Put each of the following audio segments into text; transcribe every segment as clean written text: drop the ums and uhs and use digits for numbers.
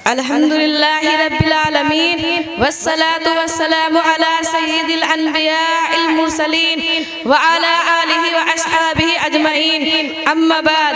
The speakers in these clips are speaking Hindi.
अल्हम्दुलिल्लाहि रब्बिल आलमीन वस्सलातु वस्सलामु अला सय्यिदिल अन्बियाइल मुरसलीन व अला आलिहि व अस्हाबिहि अजमईन अम्मा बाद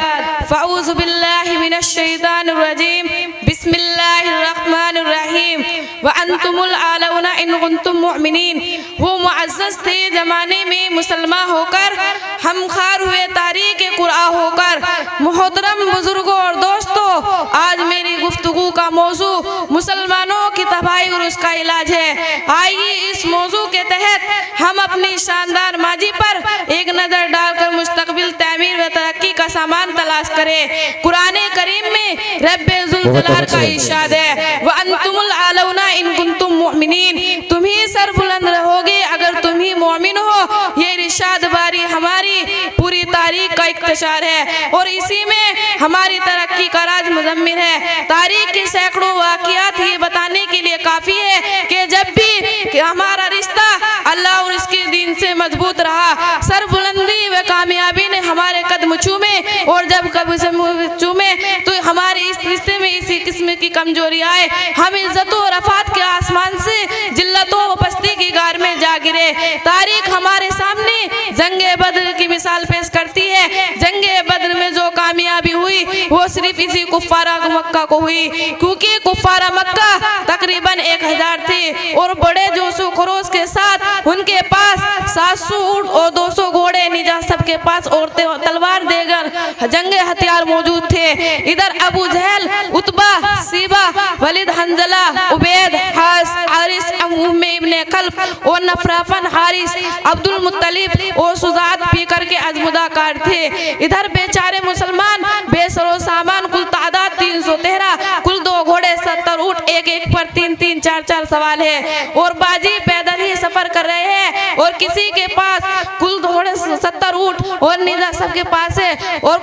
फ़अऊज़ु बिल्लाहि मिनश शैतानिर रजीम बिस्मिल्लाहिर रहमानिर रहीम व अंतुमुल आलौना इन कुंतुम मुअमिनीन। वो मुअज़्ज़ज़ थे ज़माने में मुसलमान होकर, हम खार हुए तारीख़ कुरआ होकर। मोहतरम बुजुर्गों और दोस्तों, आज मेरी गुफ्तगू का मौजू मुसलमानों की तबाही और उसका इलाज है। आइए इस मौजू के तहत हम अपनी शानदार माजी पर एक नज़र डालकर मुस्तकबिल तामीर व तरक्की का सामान तलाश करें। कुरान करीम में रब्बे ज़ुल जलाल का इरशाद है, व अंतुमुल आलौना इन कुंतुम मुअमिनीन, तुम ही सरबुलंद रहोगे अगर तुम ही मोमिन हो। ये इरशाद बारी हमारी पूरी तारीख का इख्तिसार है और इसी में हमारी तरक्की का राज मुज़म्मिल है। तारीख की सैकड़ों वाक़ियात ये बताने के लिए काफ़ी है कि जब भी हमारा रिश्ता अल्लाह और इसके दीन से मजबूत रहा, सरबुलंदी व कामयाबी ने हमारे कदम चूमे, और जब कभी से चूमे तो हमारे इस रिश्ते में इसी किस्म की कमजोरी आए, हम इज्जतों और रफ़ात के आसमान से जिल्लतों व पस्ती की गार में जा गिरे। तारीख हमारे सामने जंगे बद्र की मिसाल पेश करती है। जंगे बद्र में जो कामयाबी हुई वो सिर्फ इसी कुफ्फारा मक्का को हुई, क्योंकि कुफ्फारा मक्का तकरीबन 1000 थे और बड़े जोशो खरोश के साथ उनके पास 700 ऊंट और 200 घोड़े निजा सबके पास और तलवार देकर जंगे हथियार मौजूद थे। इधर अबू जहल, उतबा, सीबा, वलीद, हंजला, उबैद, हारिस, उम्मे इब्ने खल्फ और नफराफन, हारिस, अब्दुल मुत्तलिब और सुजात पीकर के अजमुदाकार थे। इधर बेचारे मुसलमान बेसरो सामान, कुल तादाद 313, कुल 2 घोड़े, 70 ऊँट, एक एक पर 3-3, 4-4 सवाल है और बाजी पैदल ही सफर कर रहे हैं। और किसी के पास कुल घोड़े 70 ऊँट और निजा सबके पास है और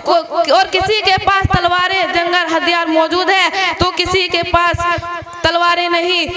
किसी के पास तलवारें जंगर हथियार मौजूद है तो किसी के पास तलवारें नहीं।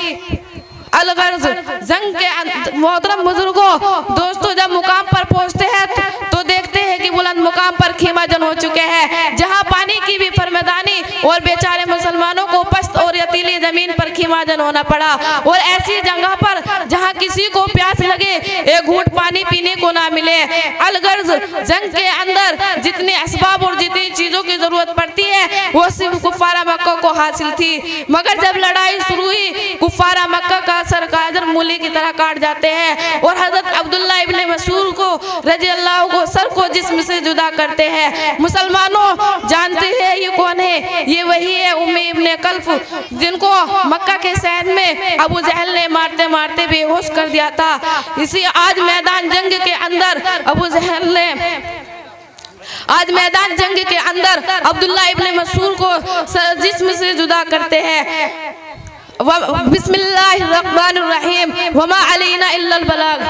अलगर्ज जंग के मोहतरम बुजुर्गों दोस्तों, जब मुकाम पर पहुंचते हैं तो देखते हैं कि बुलंद मुकाम पर खीमाजन हो चुके हैं, जहां पानी की भी फरमदानी और बेचारे मुसलमानों को पस्त और यतीली जमीन पर खीमाजन होना पड़ा। और ऐसी जगह पर जहां किसी को प्यास लगे, एक घूंट पानी पीने को ना मिले। अलगर्ज जंग के अंदर जितने असबाब और जितनी चीजों की जरूरत पड़ती है वो सिर्फ कुफ्फारा मक्का को हासिल थी, मगर जब लड़ाई शुरू हुई कुफ्फारा मक्का का सर काजर मूली की तरह काट जाते हैं और हजरत अब्दुल्ला इब्ने मसूद को रजी अल्लाह को सर को जिस्म से जुदा करते हैं। मुसलमानों जानते हैं ये कौन है? ये वही है उम्मे इब्ने खल्फ, जिनको मक्का के शहर में अबू जहल ने मारते मारते बेहोश कर दिया था। इसी आज मैदान जंग के अंदर अब्दुल्ला इब्ने मसूद को जिस्म से जुदा करते हैं। बिस्मिल्लाहिर्रहमानिर्रहीम, वमा अलैना इल्लल बलाग।